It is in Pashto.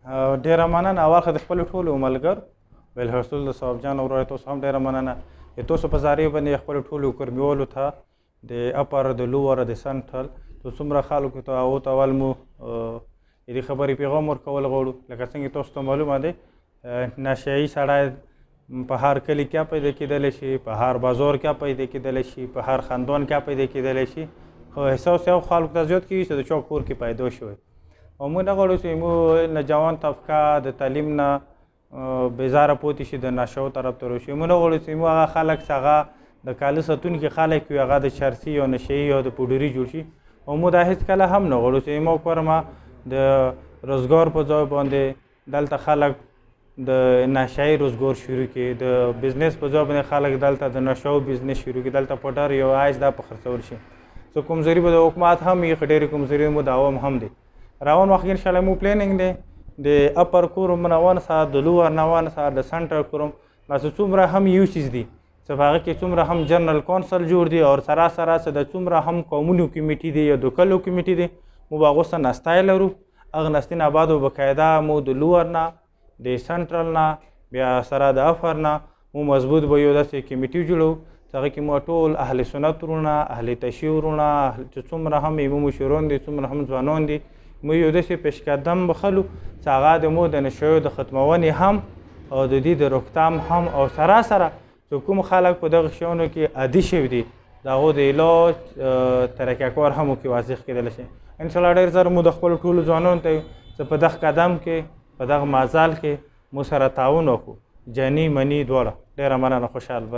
ډېره مننه. اول خو د خپلو ټولو ملګرو بالخصوص د صاحب جان ورور تاسو هم ډېره مننه. د تاسو په ذریعه باندې خپلو ټولو کورمیولو ته د اپر د لوور د سنټرل د څومره خلکو ته هغو ته اول مو د دې خبرې پیغام ورکول غواړو. لکه څنګه تاسو ته معلومه دی نشهیي سړی په هر کلي کې پیدا کېدلی شي، په هر بازار کې پیدا کېدلی شي، په هر خاندان کې پیدا کېدلی شي. خو احساس یو خلکو ته زیات کېږي چې د چا کور کې پیدا شوی. او موږ نه غواړو چې موږ نوجوان طبقه د تعلیم نه بېزاره پاتې شي، د نشو طرف ته راشي. موږ نه غواړو چې موږ هغه خلک چې هغه د کاله ساتونکي خلک وي هغه د چرسي یا نشهیي یا د پوډري جوړ شي. او موږ دا هېڅکله هم نه غواړو چې موږ کورمه د روزګار په ځای باندې دلته خلک د نشهیي روزګار شروع کړي، د بزنس په ځای باندې خلک دلته د نشو بزنس شروع کړي، دلته پوډر یا آیس دا په خرڅول شي. څه کمزوري به د حکومت هم وي، ډېرې کمزوري مو د عوام هم دی. روان وخت کې انشاءالله مو پلانینګ دی د اپر کوروم نه ونسه، د لوور نه ونسه، د سنټرل کوروم چې څومره هم یو چیز دي چې په هغه کې څومره هم جنرال کونسل جوړ دي او سره سره چې د څومره هم قومونو کمیټي دی یا د کلو کمیټي دی مو به هغو څه نستای لرو. هغه نستې نه بعد بقاعده مو د لوور نه د سنټرل نه بیا سره د افر نه مو مضبوط به یو داسې کمیټي جوړو چې هغه کې مو ټول اهل سنت ورونه، اهل تشیع ورونه، چې څومره هم ایمه مشران دي، څومره هم ځوانان دي، مو یو داسې پیشقدم بخلو چې هغه د مو د نشهیو د ختمونې هم او د دې د روکتام هم او سره سره چې کوم خلک په دغه شیانو کې عادي شوي دي د هغو د علاج طریقه کار هم ورکې واضح کېدلی شي. انشاءالله ډېر زر مو د خپلو ټولو ځوانانو ته چې په دغه قدم کې په دغه مزل کې مو سره تعاون وکړو، جني مني دواړه. ډېره مننه، خوشحال.